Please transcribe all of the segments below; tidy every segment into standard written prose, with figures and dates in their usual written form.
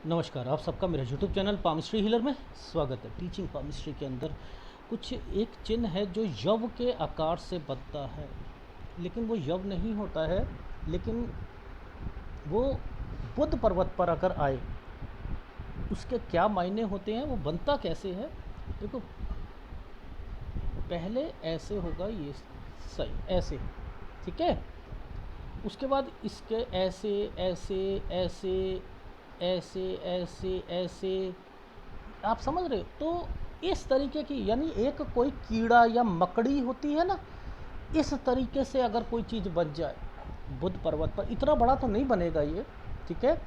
नमस्कार, आप सबका मेरे यूट्यूब चैनल पामिस्ट्री हीलर में स्वागत है। टीचिंग पामिस्ट्री के अंदर कुछ एक चिन्ह है जो यव के आकार से बनता है, लेकिन वो यव नहीं होता है। लेकिन वो बुद्ध पर्वत पर अगर आए, उसके क्या मायने होते हैं, वो बनता कैसे है। देखो, पहले ऐसे होगा, ये सही ऐसे, ठीक है। उसके बाद इसके ऐसे ऐसे ऐसे ऐसे ऐसे ऐसे, आप समझ रहे हो। तो इस तरीके की, यानी एक कोई कीड़ा या मकड़ी होती है ना, इस तरीके से अगर कोई चीज़ बन जाए बुद्ध पर्वत पर, इतना बड़ा तो नहीं बनेगा ये, ठीक है।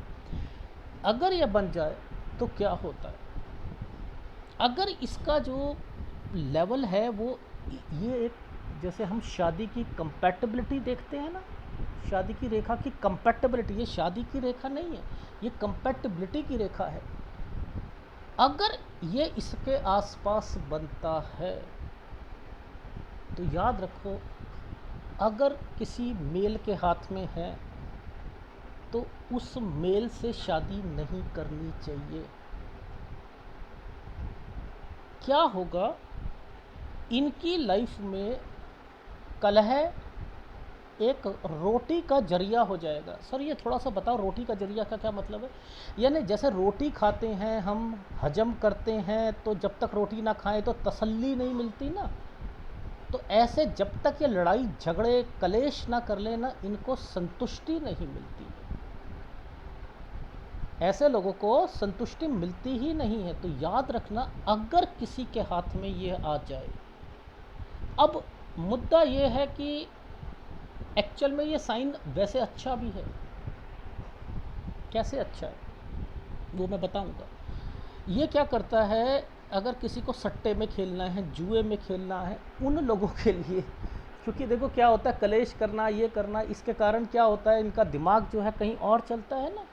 अगर ये बन जाए तो क्या होता है, अगर इसका जो लेवल है वो, ये एक, जैसे हम शादी की कंपैटिबिलिटी देखते हैं ना, शादी की रेखा की कंपैटिबिलिटी, ये शादी की रेखा नहीं है, ये कंपैटिबिलिटी की रेखा है। अगर ये इसके आसपास बनता है तो याद रखो, अगर किसी मेल के हाथ में है तो उस मेल से शादी नहीं करनी चाहिए। क्या होगा, इनकी लाइफ में कलह एक रोटी का जरिया हो जाएगा। सर ये थोड़ा सा बताओ, रोटी का जरिया का क्या मतलब है। यानी जैसे रोटी खाते हैं हम, हजम करते हैं, तो जब तक रोटी ना खाएं तो तसल्ली नहीं मिलती ना। तो ऐसे जब तक ये लड़ाई झगड़े कलेश ना कर लेना, इनको संतुष्टि नहीं मिलती। ऐसे लोगों को संतुष्टि मिलती ही नहीं है। तो याद रखना, अगर किसी के हाथ में ये आ जाए, अब मुद्दा ये है कि एक्चुअल में ये साइन वैसे अच्छा भी है। कैसे अच्छा है वो मैं बताऊंगा। ये क्या करता है, अगर किसी को सट्टे में खेलना है, जुए में खेलना है, उन लोगों के लिए, क्योंकि देखो क्या होता है, कलेश करना, ये करना, इसके कारण क्या होता है, इनका दिमाग जो है कहीं और चलता है ना।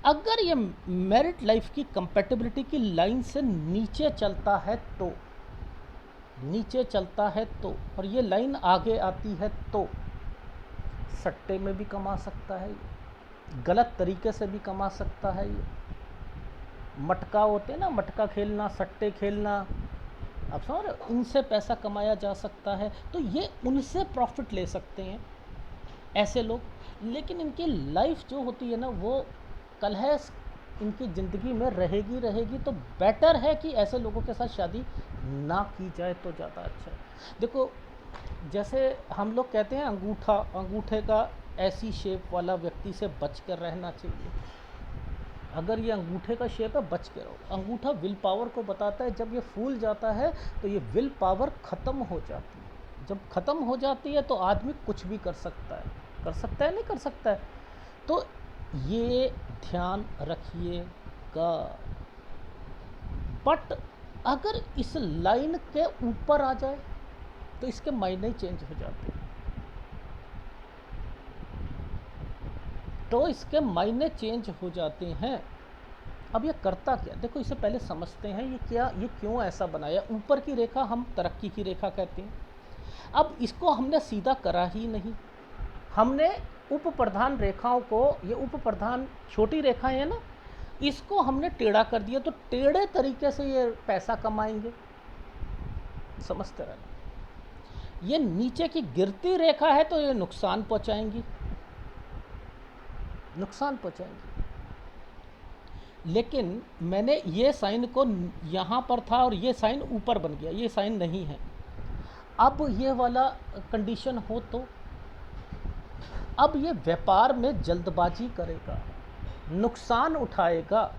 अगर ये मैरिड लाइफ की कंपैटिबिलिटी की लाइन से नीचे चलता है तो, नीचे चलता है तो, और ये लाइन आगे आती है तो सट्टे में भी कमा सकता है ये, गलत तरीके से भी कमा सकता है ये। मटका होते हैं ना, मटका खेलना, सट्टे खेलना, आप समझ रहे हो, इनसे पैसा कमाया जा सकता है। तो ये उनसे प्रॉफिट ले सकते हैं ऐसे लोग। लेकिन इनकी लाइफ जो होती है ना, वो कलह इनकी ज़िंदगी में रहेगी रहेगी। तो बेटर है कि ऐसे लोगों के साथ शादी ना की जाए तो ज़्यादा अच्छा है। देखो, जैसे हम लोग कहते हैं, अंगूठा, अंगूठे का ऐसी शेप वाला व्यक्ति से बच कर रहना चाहिए। अगर ये अंगूठे का शेप है, बच के रहो। अंगूठा विल पावर को बताता है। जब ये फूल जाता है तो ये विल पावर ख़त्म हो जाती है। जब ख़त्म हो जाती है तो आदमी कुछ भी कर सकता है। कर सकता है, नहीं कर सकता है। तो ये ध्यान रखिएगा। बट अगर इस लाइन के ऊपर आ जाए तो इसके मायने चेंज हो जाते हैं। तो इसके मायने चेंज हो जाते हैं। अब ये करता क्या, देखो इसे पहले समझते हैं, ये क्या, ये क्यों ऐसा बनाया। ऊपर की रेखा हम तरक्की की रेखा कहते हैं। अब इसको हमने सीधा करा ही नहीं, हमने उप प्रधान रेखाओं को, ये उप प्रधान छोटी रेखाएं हैं ना, इसको हमने टेढ़ा कर दिया। तो टेढ़े तरीके से ये पैसा कमाएंगे, समझते रहना। ये नीचे की गिरती रेखा है तो ये नुकसान पहुंचाएंगी, नुकसान पहुंचाएंगी। लेकिन मैंने ये साइन को, यहाँ पर था और ये साइन ऊपर बन गया, ये साइन नहीं है। अब ये वाला कंडीशन हो तो, अब ये व्यापार में जल्दबाजी करेगा, नुकसान उठाएगा।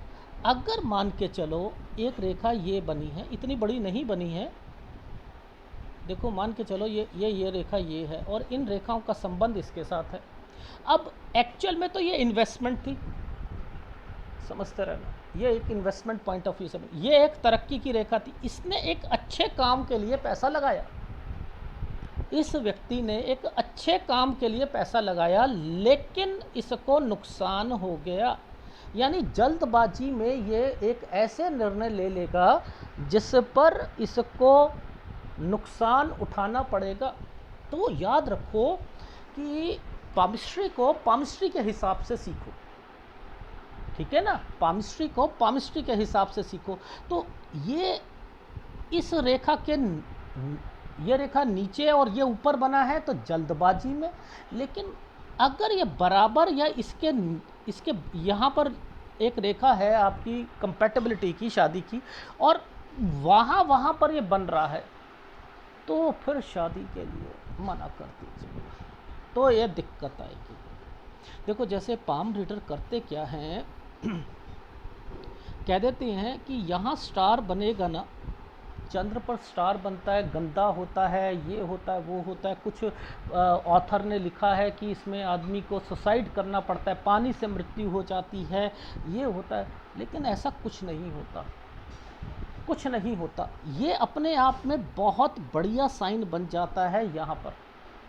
अगर मान के चलो एक रेखा ये बनी है, इतनी बड़ी नहीं बनी है, देखो मान के चलो ये रेखा ये है और इन रेखाओं का संबंध इसके साथ है। अब एक्चुअल में तो ये इन्वेस्टमेंट थी, समझते रहना, ये एक इन्वेस्टमेंट पॉइंट ऑफ व्यू से, ये एक तरक्की की रेखा थी। इसने एक अच्छे काम के लिए पैसा लगाया, इस व्यक्ति ने एक अच्छे काम के लिए पैसा लगाया, लेकिन इसको नुकसान हो गया। यानी जल्दबाजी में ये एक ऐसे निर्णय ले लेगा जिस पर इसको नुकसान उठाना पड़ेगा। तो याद रखो कि पामिस्ट्री को पामिस्ट्री के हिसाब से सीखो, ठीक है ना, पामिस्ट्री को पामिस्ट्री के हिसाब से सीखो। तो ये इस रेखा के ये रेखा नीचे और ये ऊपर बना है तो जल्दबाजी में, लेकिन अगर ये बराबर या इसके इसके यहाँ पर एक रेखा है आपकी कंपैटिबिलिटी की, शादी की, और वहाँ पर ये बन रहा है, तो फिर शादी के लिए मना कर दीजिए, तो ये दिक्कत आएगी। देखो जैसे पाम रीडर करते क्या हैं कह देते हैं कि यहाँ स्टार बनेगा ना, चंद्र पर स्टार बनता है, गंदा होता है, ये होता है, वो होता है, कुछ ऑथर ने लिखा है कि इसमें आदमी को सुसाइड करना पड़ता है, पानी से मृत्यु हो जाती है, ये होता है, लेकिन ऐसा कुछ नहीं होता, कुछ नहीं होता। ये अपने आप में बहुत बढ़िया साइन बन जाता है, यहाँ पर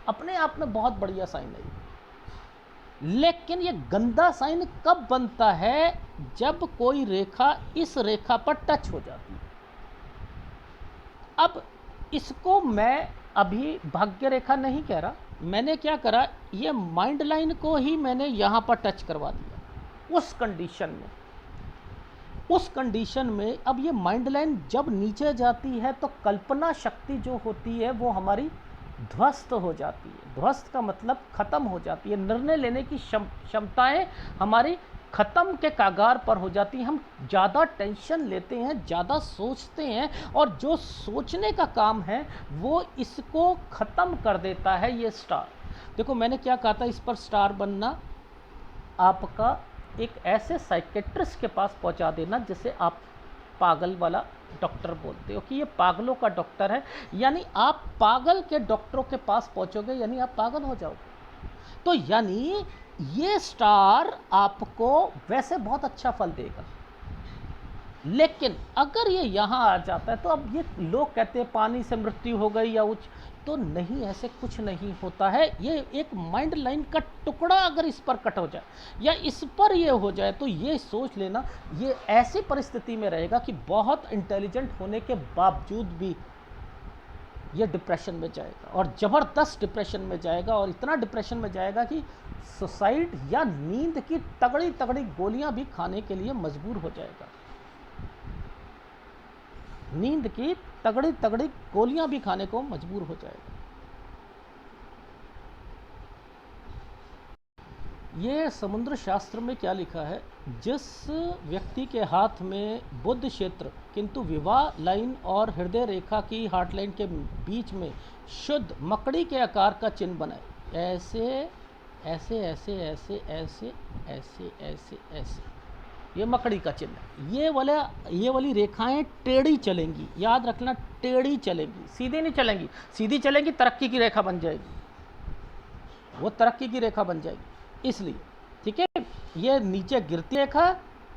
अपने आप में बहुत बढ़िया साइन है, लेकिन ये गंदा साइन कब बनता है, जब कोई रेखा इस रेखा पर टच हो जाती है। अब इसको मैं अभी भाग्य रेखा नहीं कह रहा, मैंने क्या करा, ये माइंड लाइन को ही मैंने यहाँ पर टच करवा दिया उस कंडीशन में। उस कंडीशन में अब ये माइंड लाइन जब नीचे जाती है तो कल्पना शक्ति जो होती है वो हमारी ध्वस्त हो जाती है। ध्वस्त का मतलब खत्म हो जाती है, निर्णय लेने की क्षमताएं हमारी ख़त्म के कागार पर हो जाती हैं। हम ज़्यादा टेंशन लेते हैं, ज़्यादा सोचते हैं, और जो सोचने का काम है वो इसको ख़त्म कर देता है ये स्टार। देखो मैंने क्या कहा था, इस पर स्टार बनना आपका एक ऐसे साइकेट्रिस्ट के पास पहुंचा देना जिसे आप पागल वाला डॉक्टर बोलते हो, कि ये पागलों का डॉक्टर है, यानी आप पागल के डॉक्टरों के पास पहुंचोगे यानी आप पागल हो जाओगे। तो यानी ये स्टार आपको वैसे बहुत अच्छा फल देगा, लेकिन अगर ये यहाँ आ जाता है तो अब ये लोग कहते हैं पानी से मृत्यु हो गई या उच्च, तो नहीं, ऐसे कुछ नहीं होता है। ये एक माइंड लाइन का टुकड़ा अगर इस पर कट हो जाए या इस पर ये हो जाए तो ये सोच लेना ये ऐसी परिस्थिति में रहेगा कि बहुत इंटेलिजेंट होने के बावजूद भी ये डिप्रेशन में जाएगा, और ज़बरदस्त डिप्रेशन में जाएगा, और इतना डिप्रेशन में जाएगा कि सुसाइड या नींद की तगड़ी तगड़ी गोलियां भी खाने के लिए मजबूर हो जाएगा। नींद की तगड़ी तगड़ी गोलियां भी खाने को मजबूर हो जाएगा। ये समुद्र शास्त्र में क्या लिखा है, जिस व्यक्ति के हाथ में बुध क्षेत्र किंतु विवाह लाइन और हृदय रेखा की हार्ट लाइन के बीच में शुद्ध मकड़ी के आकार का चिन्ह बनाए, ऐसे ऐसे ऐसे ऐसे ऐसे ऐसे ऐसे ऐसे, ये मकड़ी का चिन्ह है। ये वाली रेखाएं टेढ़ी चलेंगी, याद रखना, टेढ़ी चलेंगी, सीधी नहीं चलेंगी। सीधी चलेंगी तरक्की की रेखा बन जाएगी, वो तरक्की की रेखा बन जाएगी, इसलिए ठीक है। ये नीचे गिरती रेखा,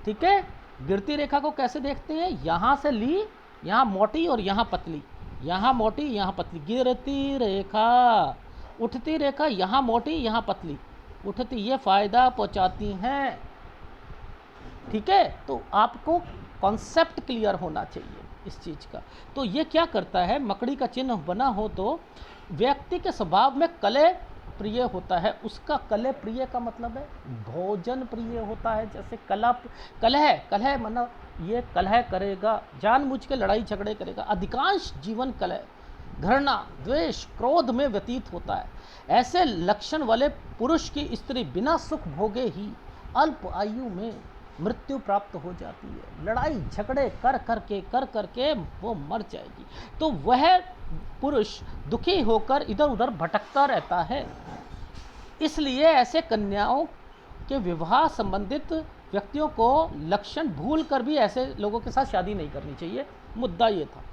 ठीक है, गिरती रेखा को कैसे देखते हैं, यहाँ से ली, यहाँ मोटी और यहाँ पतली, यहाँ मोटी यहाँ पतली, गिरती रेखा, उठती रेखा, यहाँ मोटी यहाँ पतली, उठती, ये फायदा पहुँचाती हैं, ठीक है। तो आपको कॉन्सेप्ट क्लियर होना चाहिए इस चीज़ का। तो ये क्या करता है, मकड़ी का चिन्ह बना हो तो व्यक्ति के स्वभाव में कलह प्रिय होता है। उसका कलह प्रिय का मतलब है भोजन प्रिय होता है। जैसे कलह मतलब ये कलह करेगा, जानबूझ के लड़ाई झगड़े करेगा। अधिकांश जीवन कलह, घृणा, द्वेष, क्रोध में व्यतीत होता है। ऐसे लक्षण वाले पुरुष की स्त्री बिना सुख भोगे ही अल्प आयु में मृत्यु प्राप्त हो जाती है। लड़ाई झगड़े कर करके वो मर जाएगी। तो वह पुरुष दुखी होकर इधर उधर भटकता रहता है। इसलिए ऐसे कन्याओं के विवाह संबंधित व्यक्तियों को लक्षण भूल कर भी ऐसे लोगों के साथ शादी नहीं करनी चाहिए। मुद्दा ये था।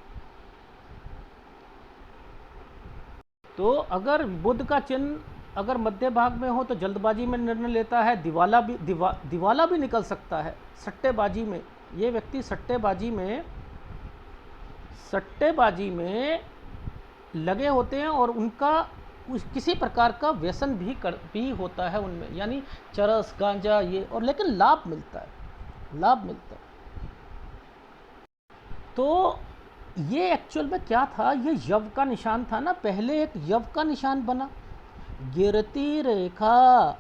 तो अगर बुध का चिन्ह अगर मध्य भाग में हो तो जल्दबाजी में निर्णय लेता है, दिवाला भी निकल सकता है। सट्टेबाजी में ये व्यक्ति सट्टेबाजी में लगे होते हैं और उनका किसी प्रकार का व्यसन भी होता है उनमें, यानी चरस गांजा ये, और लेकिन लाभ मिलता है। तो ये एक्चुअल में क्या था, ये यव का निशान था ना, पहले एक यव का निशान बना, गिरती रेखा,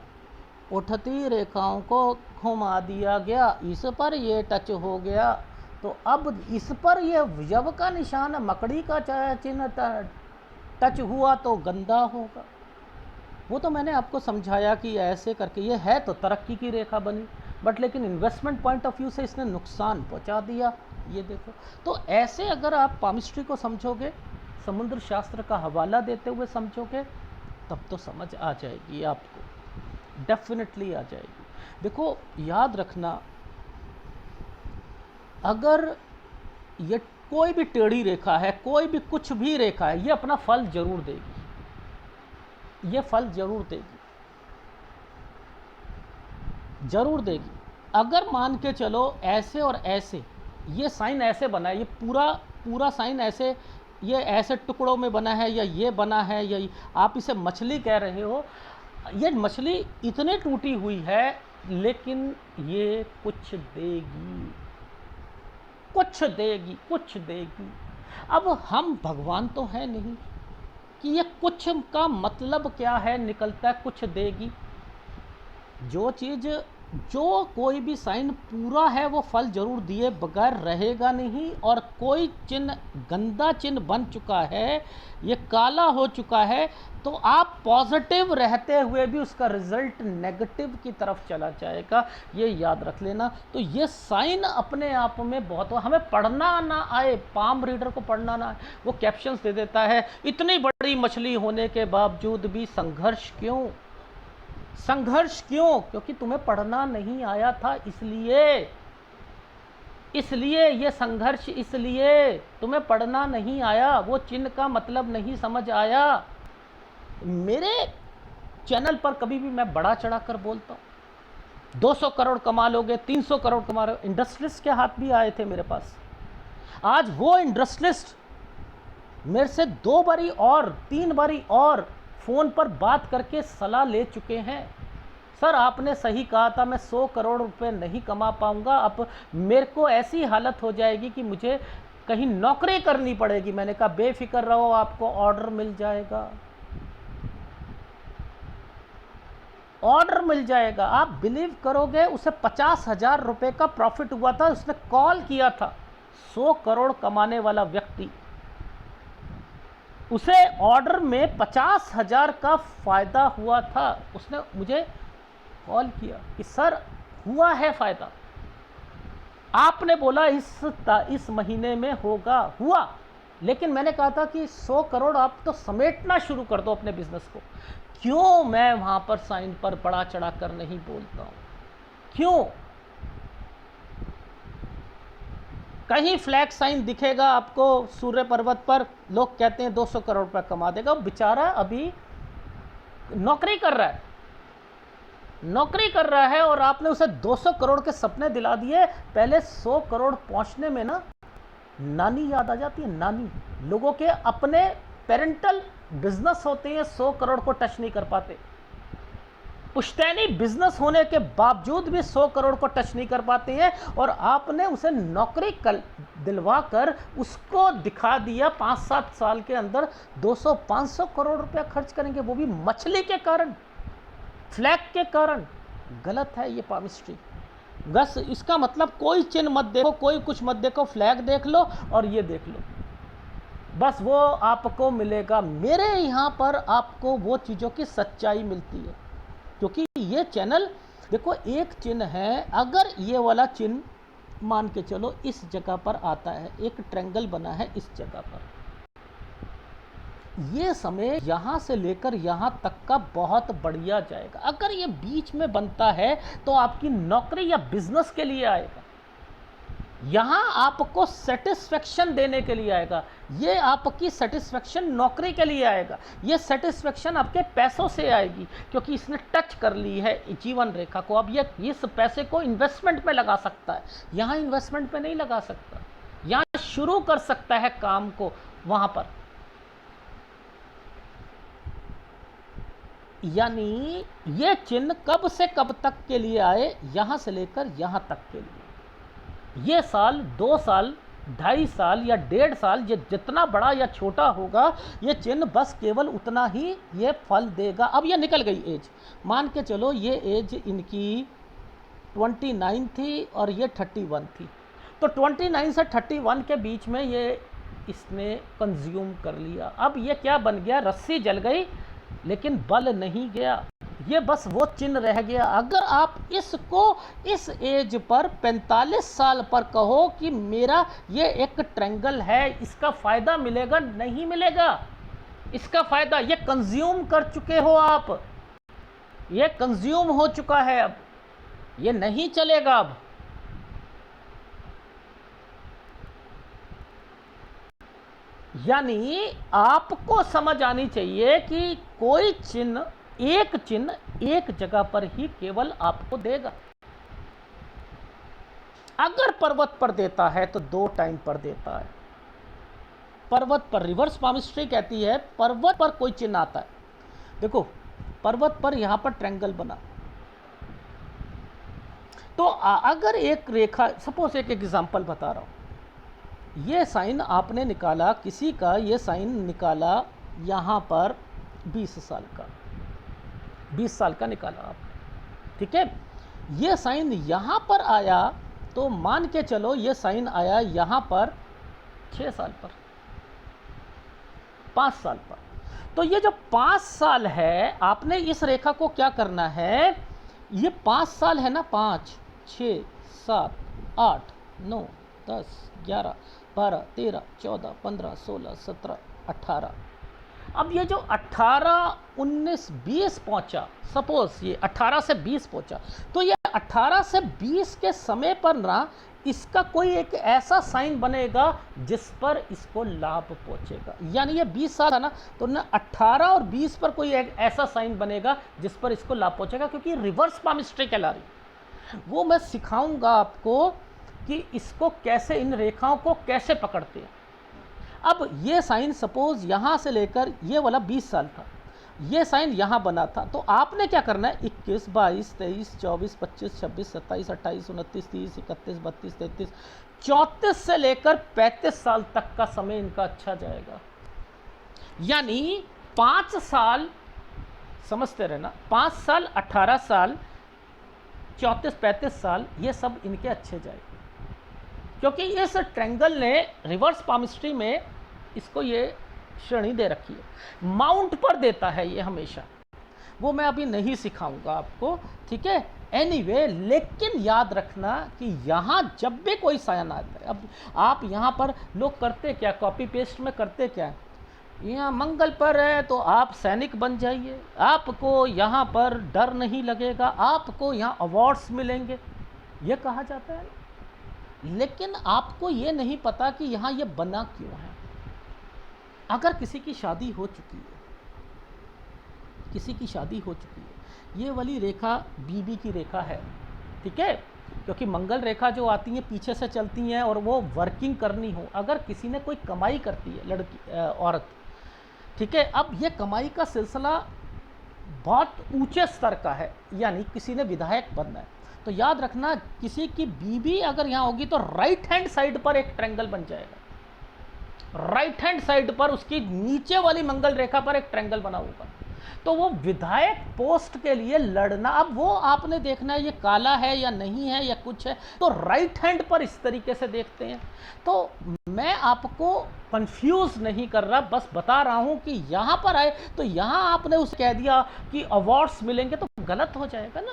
उठती रेखाओं को घुमा दिया गया, इस पर ये टच हो गया, तो अब इस पर ये यव का निशान मकड़ी का चिन्ह टच हुआ तो गंदा होगा। वो तो मैंने आपको समझाया कि ऐसे करके ये है तो तरक्की की रेखा बनी, बट लेकिन इन्वेस्टमेंट पॉइंट ऑफ व्यू से इसने नुकसान पहुंचा दिया। ये देखो, तो ऐसे अगर आप पामिस्ट्री को समझोगे, समुद्र शास्त्र का हवाला देते हुए समझोगे, तब तो समझ आ जाएगी आपको, डेफिनेटली आ जाएगी। देखो याद रखना, अगर ये कोई भी टेढ़ी रेखा है, कोई भी कुछ भी रेखा है, ये अपना फल जरूर देगी, ये फल जरूर देगी, जरूर देगी। अगर मान के चलो ऐसे और ऐसे, ये साइन ऐसे बना है, ये पूरा पूरा साइन ऐसे, ये ऐसे टुकड़ों में बना है, या ये बना है, या आप इसे मछली कह रहे हो, ये मछली इतने टूटी हुई है, लेकिन ये कुछ देगी, कुछ देगी, कुछ देगी। अब हम भगवान तो है नहीं कि ये कुछ का मतलब क्या है निकलता है कुछ देगी। जो चीज़, जो कोई भी साइन पूरा है वो फल जरूर दिए बगैर रहेगा नहीं। और कोई चिन्ह गंदा चिन्ह बन चुका है, ये काला हो चुका है, तो आप पॉजिटिव रहते हुए भी उसका रिजल्ट नेगेटिव की तरफ चला जाएगा, ये याद रख लेना। तो ये साइन अपने आप में बहुत, हमें पढ़ना ना आए, पाम रीडर को पढ़ना ना आए, वो कैप्शंस दे देता है, इतनी बड़ी मछली होने के बावजूद भी संघर्ष क्यों, संघर्ष क्यों? क्योंकि तुम्हें पढ़ना नहीं आया था, इसलिए ये संघर्ष, इसलिए तुम्हें पढ़ना नहीं आया, वो चिन्ह का मतलब नहीं समझ आया। मेरे चैनल पर कभी भी मैं बड़ा चढ़ा कर बोलता हूँ, 200 करोड़ कमा लोगे, 300 करोड़ कमा लोगे। इंडस्ट्रियलिस्ट के हाथ भी आए थे मेरे पास, आज वो इंडस्ट्रियलिस्ट मेरे से 2 बारी और 3 बारी और फ़ोन पर बात करके सलाह ले चुके हैं। सर आपने सही कहा था, मैं 100 करोड़ रुपए नहीं कमा पाऊंगा, अब मेरे को ऐसी हालत हो जाएगी कि मुझे कहीं नौकरी करनी पड़ेगी। मैंने कहा बेफिक्र रहो, आपको ऑर्डर मिल जाएगा, ऑर्डर मिल जाएगा। आप बिलीव करोगे, उसे 50,000 रुपये का प्रॉफिट हुआ था, उसने कॉल किया था। 100 करोड़ कमाने वाला व्यक्ति, उसे ऑर्डर में 50,000 का फ़ायदा हुआ था। उसने मुझे कॉल किया कि सर हुआ है फ़ायदा, आपने बोला इस महीने में होगा, हुआ। लेकिन मैंने कहा था कि 100 करोड़ आप तो समेटना शुरू कर दो अपने बिजनेस को। क्यों मैं वहां पर साइन पर बड़ा चढ़ा कर नहीं बोलता हूं? क्यों? कहीं फ्लैग साइन दिखेगा आपको सूर्य पर्वत पर, लोग कहते हैं 200 करोड़ रुपया कमा देगा। बेचारा अभी नौकरी कर रहा है, नौकरी कर रहा है, और आपने उसे 200 करोड़ के सपने दिला दिए। पहले 100 करोड़ पहुंचने में ना नानी याद आ जाती है, नानी। लोगों के अपने पेरेंटल बिजनेस होते हैं, 100 करोड़ को टच नहीं कर पाते। पुश्तैनी बिजनेस होने के बावजूद भी 100 करोड़ को टच नहीं कर पाते हैं, और आपने उसे नौकरी दिलवा कर उसको दिखा दिया 5-7 साल के अंदर 200-500 करोड़ रुपया खर्च करेंगे, वो भी मछली के कारण, फ्लैग के कारण। गलत है ये पामिस्ट्री। बस इसका मतलब कोई चिन्ह मत देखो, कोई कुछ मत देखो, फ्लैग देख लो और ये देख लो, बस वो आपको मिलेगा। मेरे यहाँ पर आपको वो चीज़ों की सच्चाई मिलती है, क्योंकि ये चैनल देखो, एक चिन्ह है, अगर ये वाला चिन्ह मान के चलो इस जगह पर आता है, एक ट्रायंगल बना है इस जगह पर, ये समय यहाँ से लेकर यहाँ तक का बहुत बढ़िया जाएगा। अगर ये बीच में बनता है तो आपकी नौकरी या बिजनेस के लिए आएगा, यहाँ आपको सेटिस्फेक्शन देने के लिए आएगा, ये आपकी सेटिस्फेक्शन नौकरी के लिए आएगा, ये सेटिस्फेक्शन आपके पैसों से आएगी, क्योंकि इसने टच कर ली है जीवन रेखा को। अब ये इस पैसे को इन्वेस्टमेंट में लगा सकता है, यहाँ इन्वेस्टमेंट पे नहीं लगा सकता, यहाँ शुरू कर सकता है काम को वहाँ पर। यानी ये चिन्ह कब से कब तक के लिए आए, यहाँ से लेकर यहाँ तक के लिए। ये साल 2 साल 2.5 साल या 1.5 साल, ये जितना बड़ा या छोटा होगा ये चिन्ह बस केवल उतना ही ये फल देगा। अब ये निकल गई एज, मान के चलो ये एज इनकी 29 थी और ये 31 थी, तो 29 से 31 के बीच में ये इसने कंज्यूम कर लिया। अब ये क्या बन गया, रस्सी जल गई लेकिन बल नहीं गया, ये बस वो चिन्ह रह गया। अगर आप इसको इस एज पर 45 साल पर कहो कि मेरा ये एक ट्रायंगल है, इसका फ़ायदा मिलेगा, नहीं मिलेगा इसका फ़ायदा। ये कंज्यूम कर चुके हो आप, ये कंज्यूम हो चुका है, अब ये नहीं चलेगा। अब यानी आपको समझ आनी चाहिए कि कोई चिन्ह एक जगह पर ही केवल आपको देगा। अगर पर्वत पर देता है तो 2 टाइम पर देता है। पर्वत पर रिवर्स पामिस्ट्री कहती है पर्वत पर कोई चिन्ह आता है, देखो पर्वत पर यहां पर ट्रायंगल बना, तो अगर एक रेखा, सपोज एक एग्जांपल बता रहा हूं, ये साइन आपने निकाला, किसी का ये साइन निकाला यहां पर 20 साल का, 20 साल का निकाला आप, ठीक है। ये साइन यहाँ पर आया तो मान के चलो ये साइन आया यहाँ पर 6 साल पर, 5 साल पर। तो ये जो 5 साल है, आपने इस रेखा को क्या करना है, ये 5 साल है ना, 5, 6, 7, 8, 9, 10, 11, 12, 13, 14, 15, 16, 17, 18। अब ये जो 18, 19, 20 पहुंचा, सपोज ये 18 से 20 पहुंचा, तो ये 18 से 20 के समय पर ना इसका कोई एक ऐसा साइन बनेगा जिस पर इसको लाभ पहुंचेगा। यानी ये 20 साल है ना, तो ना 18 और 20 पर कोई एक ऐसा साइन बनेगा जिस पर इसको लाभ पहुंचेगा, क्योंकि रिवर्स पामिस्ट्री कहला रही। वो मैं सिखाऊंगा आपको कि इसको कैसे, इन रेखाओं को कैसे पकड़ते हैं। अब ये साइन सपोज यहाँ से लेकर ये वाला 20 साल था, ये साइन यहाँ बना था, तो आपने क्या करना है, 21, 22, 23, 24, 25, 26, 27, 28, 29, 30, 31, 32, 33, 34 से लेकर 35 साल तक का समय इनका अच्छा जाएगा। यानी 5 साल, समझते रहना, 5 साल, 18 साल, 34, 35 साल, ये सब इनके अच्छे जाएंगे, क्योंकि इस ट्रायंगल ने रिवर्स पामिस्ट्री में इसको ये श्रेणी दे रखी है। माउंट पर देता है ये हमेशा, वो मैं अभी नहीं सिखाऊंगा आपको, ठीक है। एनीवे, लेकिन याद रखना कि यहाँ जब भी कोई साइन आता है, अब आप यहाँ पर लोग करते क्या, कॉपी पेस्ट में करते क्या, यहाँ मंगल पर है तो आप सैनिक बन जाइए, आपको यहाँ पर डर नहीं लगेगा, आपको यहाँ अवार्ड्स मिलेंगे, ये कहा जाता है। लेकिन आपको ये नहीं पता कि यहाँ ये बना क्यों है। अगर किसी की शादी हो चुकी है, किसी की शादी हो चुकी है, ये वाली रेखा बीबी की रेखा है, ठीक है, क्योंकि मंगल रेखा जो आती है पीछे से चलती हैं और वो वर्किंग करनी हो, अगर किसी ने कोई कमाई करती है लड़की, औरत, ठीक है, अब ये कमाई का सिलसिला बहुत ऊंचे स्तर का है, यानी किसी ने विधायक बनना है, तो याद रखना किसी की बीबी अगर यहाँ होगी तो राइट हैंड साइड पर एक ट्रायंगल बन जाएगा, राइट हैंड साइड पर उसकी नीचे वाली मंगल रेखा पर एक ट्रायंगल बना होगा, तो वो विधायक पोस्ट के लिए लड़ना, अब वो आपने देखना है ये काला है या नहीं है या कुछ है, तो राइट हैंड पर इस तरीके से देखते हैं। तो मैं आपको कंफ्यूज नहीं कर रहा, बस बता रहा हूं कि यहां पर आए तो यहां आपने उसे कह दिया कि अवार्ड्स मिलेंगे, तो गलत हो जाएगा ना,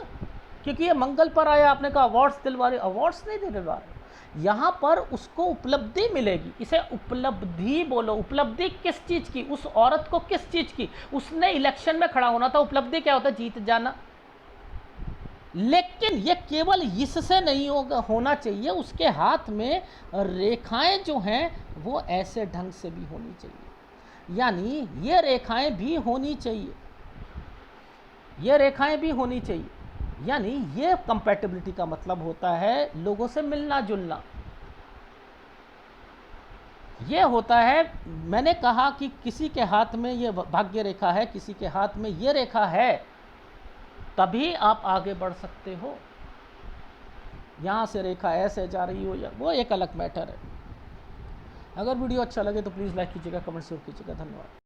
क्योंकि ये मंगल पर आया, आपने कहा अवार्ड्स दिलवा रहे, अवार्ड्स नहीं दिलवा रहे, यहाँ पर उसको उपलब्धि मिलेगी, इसे उपलब्धि बोलो। उपलब्धि किस चीज़ की, उस औरत को किस चीज़ की, उसने इलेक्शन में खड़ा होना था, उपलब्धि क्या होता है, जीत जाना। लेकिन ये केवल इससे नहीं होना चाहिए, उसके हाथ में रेखाएं जो हैं वो ऐसे ढंग से भी होनी चाहिए, यानी ये रेखाएं भी होनी चाहिए, ये रेखाएं भी होनी चाहिए, यानी ये कंपैटिबिलिटी का मतलब होता है लोगों से मिलना जुलना। ये होता है, मैंने कहा कि किसी के हाथ में ये भाग्य रेखा है, किसी के हाथ में ये रेखा है, तभी आप आगे बढ़ सकते हो। यहाँ से रेखा ऐसे जा रही हो या वो एक अलग मैटर है, अगर वीडियो अच्छा लगे तो प्लीज़ लाइक कीजिएगा, कमेंट शेयर कीजिएगा। धन्यवाद।